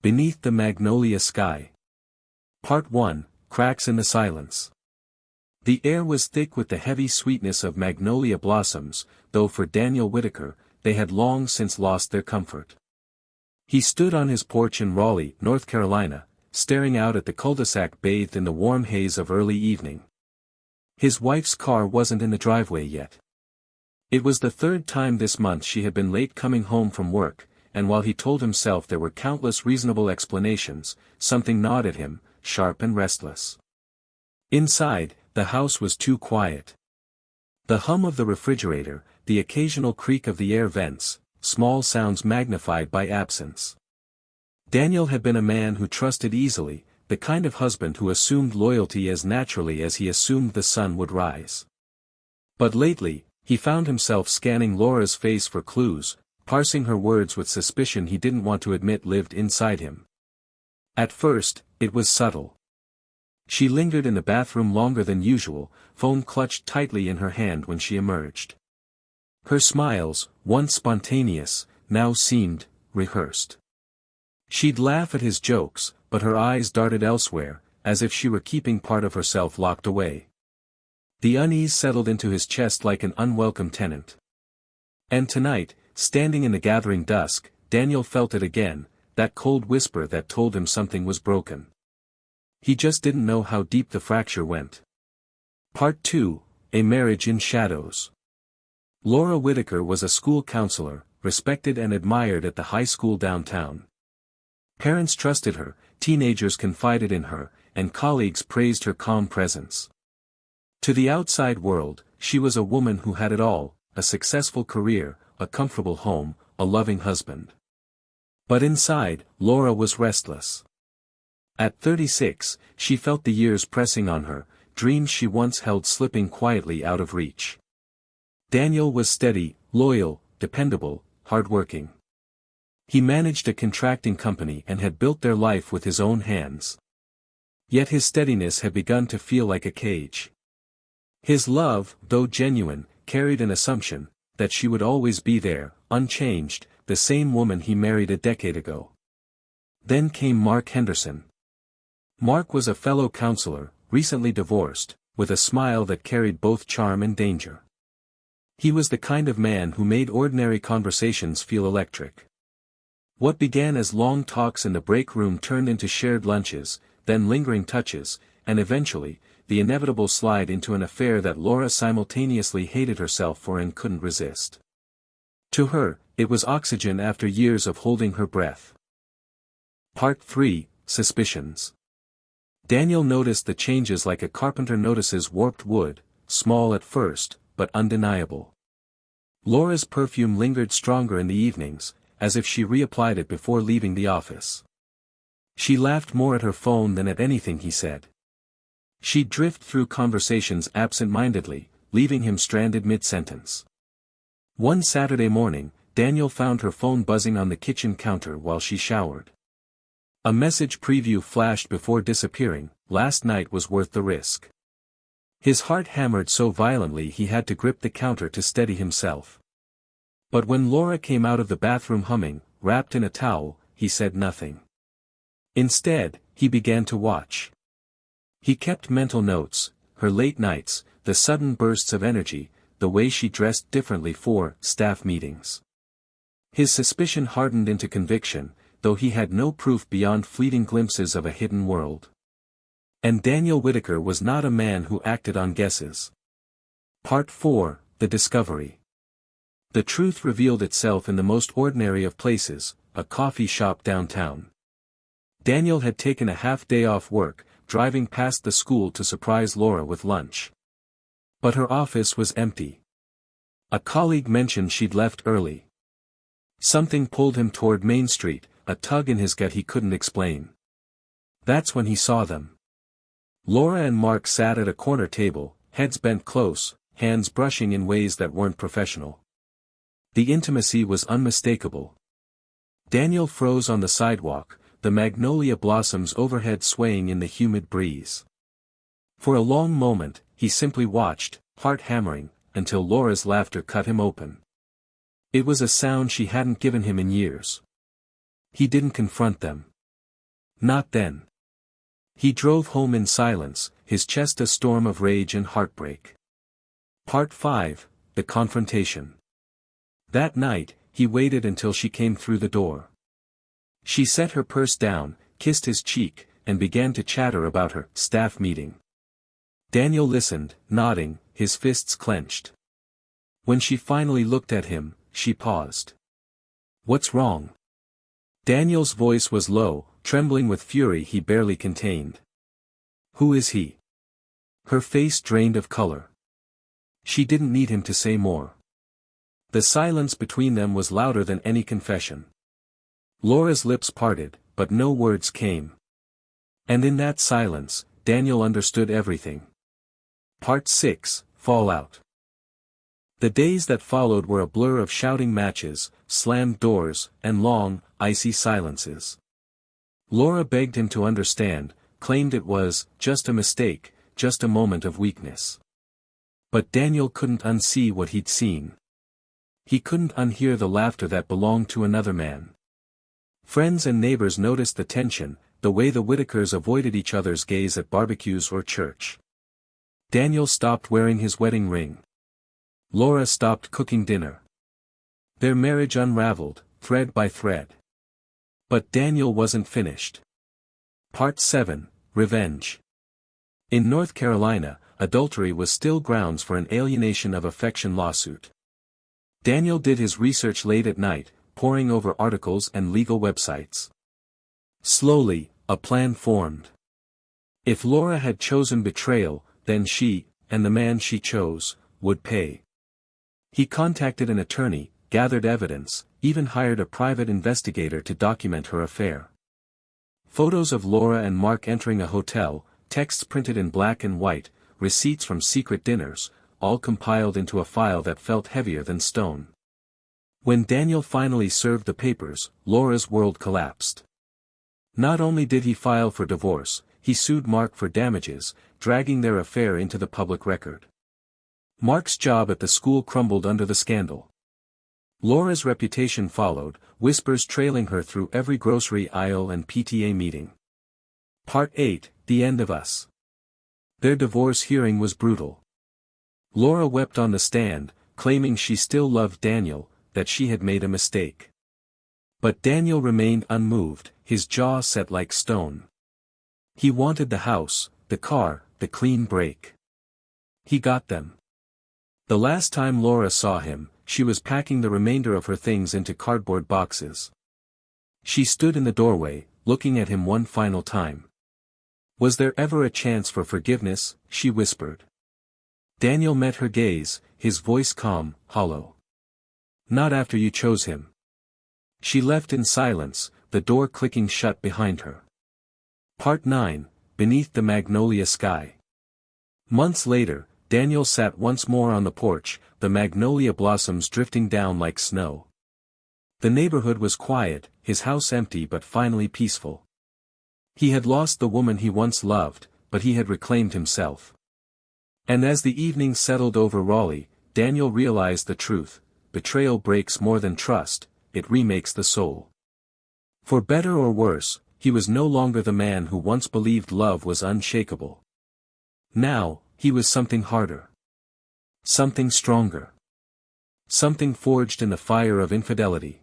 Beneath the Magnolia Sky. Part 1, Cracks in the Silence. The air was thick with the heavy sweetness of magnolia blossoms, though for Daniel Whitaker, they had long since lost their comfort. He stood on his porch in Raleigh, North Carolina, staring out at the cul-de-sac bathed in the warm haze of early evening. His wife's car wasn't in the driveway yet. It was the third time this month she had been late coming home from work, and while he told himself there were countless reasonable explanations, something gnawed at him, sharp and restless. Inside, the house was too quiet. The hum of the refrigerator, the occasional creak of the air vents, small sounds magnified by absence. Daniel had been a man who trusted easily, the kind of husband who assumed loyalty as naturally as he assumed the sun would rise. But lately, he found himself scanning Laura's face for clues, parsing her words with suspicion he didn't want to admit lived inside him. At first, it was subtle. She lingered in the bathroom longer than usual, phone clutched tightly in her hand when she emerged. Her smiles, once spontaneous, now seemed rehearsed. She'd laugh at his jokes, but her eyes darted elsewhere, as if she were keeping part of herself locked away. The unease settled into his chest like an unwelcome tenant. And tonight, standing in the gathering dusk, Daniel felt it again, that cold whisper that told him something was broken. He just didn't know how deep the fracture went. Part 2, A Marriage in Shadows. Laura Whitaker was a school counselor, respected and admired at the high school downtown. Parents trusted her, teenagers confided in her, and colleagues praised her calm presence. To the outside world, she was a woman who had it all, a successful career, a comfortable home, a loving husband. But inside, Laura was restless. At 36, she felt the years pressing on her, dreams she once held slipping quietly out of reach. Daniel was steady, loyal, dependable, hardworking. He managed a contracting company and had built their life with his own hands. Yet his steadiness had begun to feel like a cage. His love, though genuine, carried an assumption that she would always be there, unchanged, the same woman he married a decade ago. Then came Mark Henderson. Mark was a fellow counselor, recently divorced, with a smile that carried both charm and danger. He was the kind of man who made ordinary conversations feel electric. What began as long talks in the break room turned into shared lunches, then lingering touches, and eventually, the inevitable slide into an affair that Laura simultaneously hated herself for and couldn't resist. To her, it was oxygen after years of holding her breath. Part 3, Suspicions. Daniel noticed the changes like a carpenter notices warped wood, small at first, but undeniable. Laura's perfume lingered stronger in the evenings, as if she reapplied it before leaving the office. She laughed more at her phone than at anything he said. She'd drift through conversations absent-mindedly, leaving him stranded mid-sentence. One Saturday morning, Daniel found her phone buzzing on the kitchen counter while she showered. A message preview flashed before disappearing, "Last night was worth the risk." His heart hammered so violently he had to grip the counter to steady himself. But when Laura came out of the bathroom humming, wrapped in a towel, he said nothing. Instead, he began to watch. He kept mental notes, her late nights, the sudden bursts of energy, the way she dressed differently for staff meetings. His suspicion hardened into conviction, though he had no proof beyond fleeting glimpses of a hidden world. And Daniel Whitaker was not a man who acted on guesses. Part 4, The Discovery. The truth revealed itself in the most ordinary of places, a coffee shop downtown. Daniel had taken a half-day off work, driving past the school to surprise Laura with lunch. But her office was empty. A colleague mentioned she'd left early. Something pulled him toward Main Street, a tug in his gut he couldn't explain. That's when he saw them. Laura and Mark sat at a corner table, heads bent close, hands brushing in ways that weren't professional. The intimacy was unmistakable. Daniel froze on the sidewalk, the magnolia blossoms overhead swaying in the humid breeze. For a long moment, he simply watched, heart hammering, until Laura's laughter cut him open. It was a sound she hadn't given him in years. He didn't confront them. Not then. He drove home in silence, his chest a storm of rage and heartbreak. Part 5, The Confrontation. That night, he waited until she came through the door. She set her purse down, kissed his cheek, and began to chatter about her staff meeting. Daniel listened, nodding, his fists clenched. When she finally looked at him, she paused. "What's wrong?" Daniel's voice was low, trembling with fury he barely contained. "Who is he?" Her face drained of color. She didn't need him to say more. The silence between them was louder than any confession. Laura's lips parted, but no words came. And in that silence, Daniel understood everything. Part 6, Fallout. The days that followed were a blur of shouting matches, slammed doors, and long, icy silences. Laura begged him to understand, claimed it was just a mistake, just a moment of weakness. But Daniel couldn't unsee what he'd seen. He couldn't unhear the laughter that belonged to another man. Friends and neighbors noticed the tension, the way the Whitakers avoided each other's gaze at barbecues or church. Daniel stopped wearing his wedding ring. Laura stopped cooking dinner. Their marriage unraveled, thread by thread. But Daniel wasn't finished. Part 7, Revenge. In North Carolina, adultery was still grounds for an alienation of affection lawsuit. Daniel did his research late at night, poring over articles and legal websites. Slowly, a plan formed. If Laura had chosen betrayal, then she, and the man she chose, would pay. He contacted an attorney, gathered evidence, even hired a private investigator to document her affair. Photos of Laura and Mark entering a hotel, texts printed in black and white, receipts from secret dinners, all compiled into a file that felt heavier than stone. When Daniel finally served the papers, Laura's world collapsed. Not only did he file for divorce, he sued Mark for damages, dragging their affair into the public record. Mark's job at the school crumbled under the scandal. Laura's reputation followed, whispers trailing her through every grocery aisle and PTA meeting. Part 8, The End of Us. Their divorce hearing was brutal. Laura wept on the stand, claiming she still loved Daniel, that she had made a mistake. But Daniel remained unmoved, his jaw set like stone. He wanted the house, the car, the clean break. He got them. The last time Laura saw him, she was packing the remainder of her things into cardboard boxes. She stood in the doorway, looking at him one final time. "Was there ever a chance for forgiveness?" she whispered. Daniel met her gaze, his voice calm, hollow. "Not after you chose him." She left in silence, the door clicking shut behind her. Part 9, Beneath the Magnolia Sky. Months later, Daniel sat once more on the porch, the magnolia blossoms drifting down like snow. The neighborhood was quiet, his house empty but finally peaceful. He had lost the woman he once loved, but he had reclaimed himself. And as the evening settled over Raleigh, Daniel realized the truth: betrayal breaks more than trust, it remakes the soul. For better or worse, he was no longer the man who once believed love was unshakable. Now, he was something harder. Something stronger. Something forged in the fire of infidelity.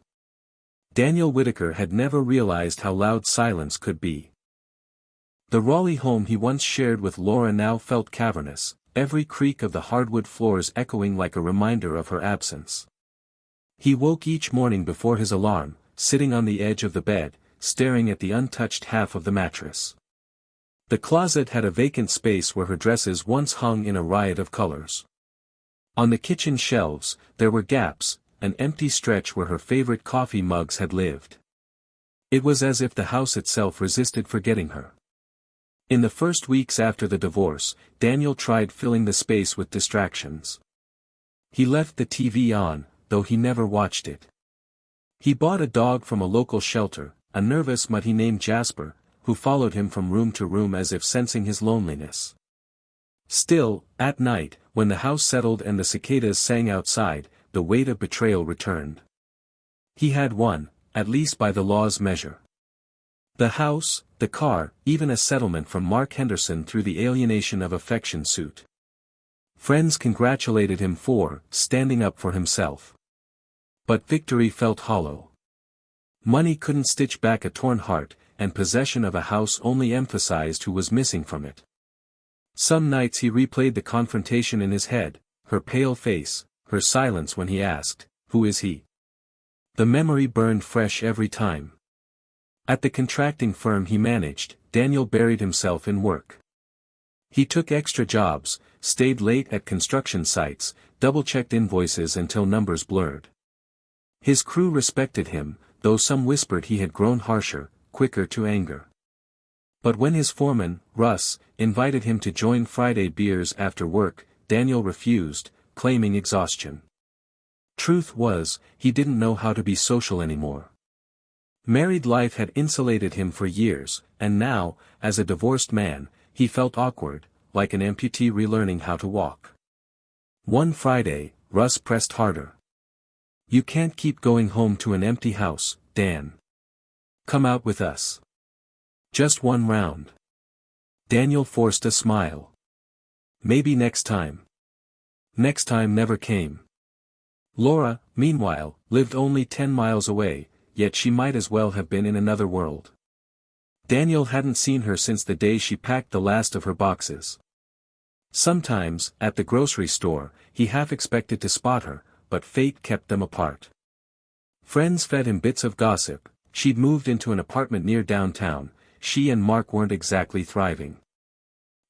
Daniel Whitaker had never realized how loud silence could be. The Raleigh home he once shared with Laura now felt cavernous, every creak of the hardwood floors echoing like a reminder of her absence. He woke each morning before his alarm, sitting on the edge of the bed, staring at the untouched half of the mattress. The closet had a vacant space where her dresses once hung in a riot of colors. On the kitchen shelves, there were gaps, an empty stretch where her favorite coffee mugs had lived. It was as if the house itself resisted forgetting her. In the first weeks after the divorce, Daniel tried filling the space with distractions. He left the TV on, though he never watched it. He bought a dog from a local shelter, a nervous mutt he named Jasper, who followed him from room to room as if sensing his loneliness. Still, at night, when the house settled and the cicadas sang outside, the weight of betrayal returned. He had won, at least by the law's measure. The house, the car, even a settlement from Mark Henderson through the alienation of affection suit. Friends congratulated him for standing up for himself. But victory felt hollow. Money couldn't stitch back a torn heart, and possession of a house only emphasized who was missing from it. Some nights he replayed the confrontation in his head, her pale face, her silence when he asked, "Who is he?" The memory burned fresh every time. At the contracting firm he managed, Daniel buried himself in work. He took extra jobs, stayed late at construction sites, double-checked invoices until numbers blurred. His crew respected him, though some whispered he had grown harsher, quicker to anger. But when his foreman, Russ, invited him to join Friday beers after work, Daniel refused, claiming exhaustion. Truth was, he didn't know how to be social anymore. Married life had insulated him for years, and now, as a divorced man, he felt awkward, like an amputee relearning how to walk. One Friday, Russ pressed harder. "You can't keep going home to an empty house, Dan. Come out with us. Just one round." Daniel forced a smile. "Maybe next time." Next time never came. Laura, meanwhile, lived only 10 miles away, yet she might as well have been in another world. Daniel hadn't seen her since the day she packed the last of her boxes. Sometimes, at the grocery store, he half expected to spot her, but fate kept them apart. Friends fed him bits of gossip. She'd moved into an apartment near downtown. She and Mark weren't exactly thriving.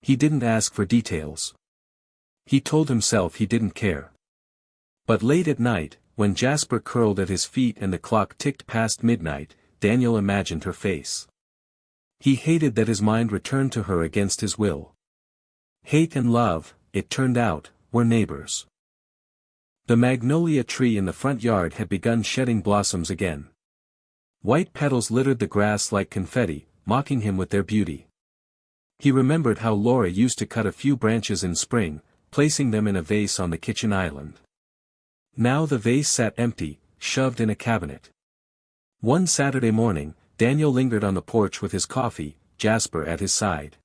He didn't ask for details. He told himself he didn't care. But late at night, when Jasper curled at his feet and the clock ticked past midnight, Daniel imagined her face. He hated that his mind returned to her against his will. Hate and love, it turned out, were neighbors. The magnolia tree in the front yard had begun shedding blossoms again. White petals littered the grass like confetti, mocking him with their beauty. He remembered how Laura used to cut a few branches in spring, placing them in a vase on the kitchen island. Now the vase sat empty, shoved in a cabinet. One Saturday morning, Daniel lingered on the porch with his coffee, Jasper at his side.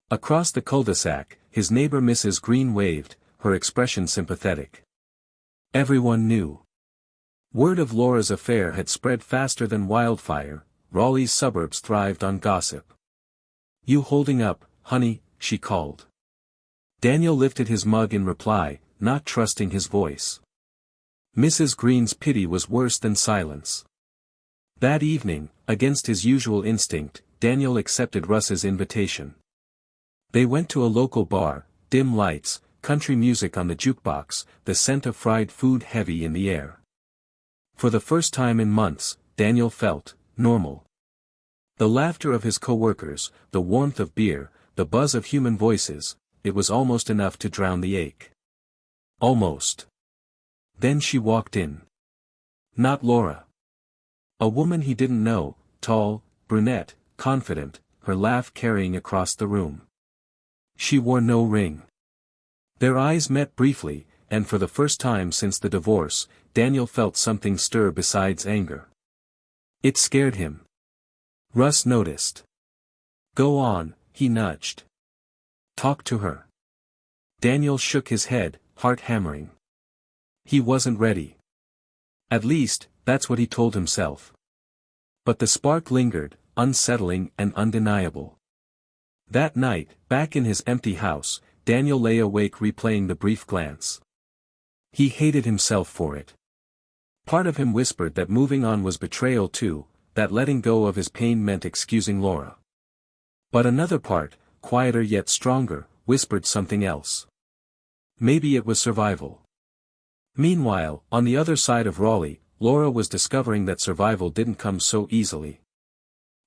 Across the cul-de-sac, his neighbor Mrs. Green waved, her expression sympathetic. Everyone knew. Word of Laura's affair had spread faster than wildfire. Raleigh's suburbs thrived on gossip. "You holding up, honey?" she called. Daniel lifted his mug in reply, not trusting his voice. Mrs. Green's pity was worse than silence. That evening, against his usual instinct, Daniel accepted Russ's invitation. They went to a local bar, dim lights, country music on the jukebox, the scent of fried food heavy in the air. For the first time in months, Daniel felt normal. The laughter of his co-workers, the warmth of beer, the buzz of human voices, it was almost enough to drown the ache. Almost. Then she walked in. Not Laura. A woman he didn't know, tall, brunette, confident, her laugh carrying across the room. She wore no ring. Their eyes met briefly, and for the first time since the divorce, Daniel felt something stir besides anger. It scared him. Russ noticed. "Go on," he nudged. "Talk to her." Daniel shook his head, heart hammering. He wasn't ready. At least, that's what he told himself. But the spark lingered, unsettling and undeniable. That night, back in his empty house, Daniel lay awake replaying the brief glance. He hated himself for it. Part of him whispered that moving on was betrayal too, that letting go of his pain meant excusing Laura. But another part, quieter yet stronger, whispered something else. Maybe it was survival. Meanwhile, on the other side of Raleigh, Laura was discovering that survival didn't come so easily.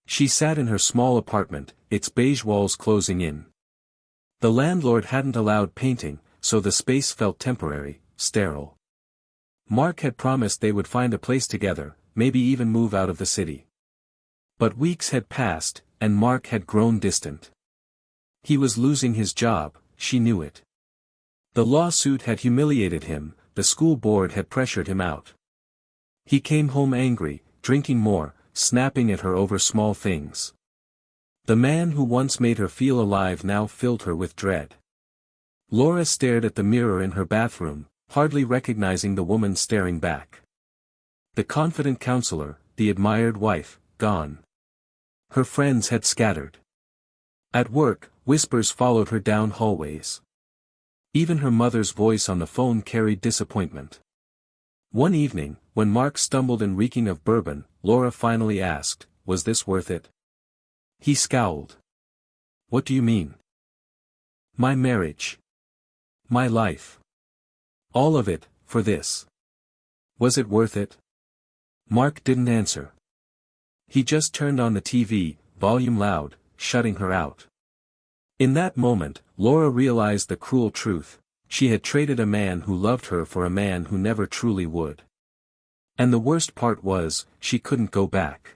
She sat in her small apartment, its beige walls closing in. The landlord hadn't allowed painting, so the space felt temporary, sterile. Mark had promised they would find a place together, maybe even move out of the city. But weeks had passed, and Mark had grown distant. He was losing his job, she knew it. The lawsuit had humiliated him, the school board had pressured him out. He came home angry, drinking more, snapping at her over small things. The man who once made her feel alive now filled her with dread. Laura stared at the mirror in her bathroom, hardly recognizing the woman staring back. The confident counselor, the admired wife, gone. Her friends had scattered. At work, whispers followed her down hallways. Even her mother's voice on the phone carried disappointment. One evening, when Mark stumbled and reeking of bourbon, Laura finally asked, "Was this worth it?" He scowled. "What do you mean?" "My marriage. My life. All of it, for this. Was it worth it?" Mark didn't answer. He just turned on the TV, volume loud, shutting her out. In that moment, Laura realized the cruel truth: she had traded a man who loved her for a man who never truly would. And the worst part was, she couldn't go back.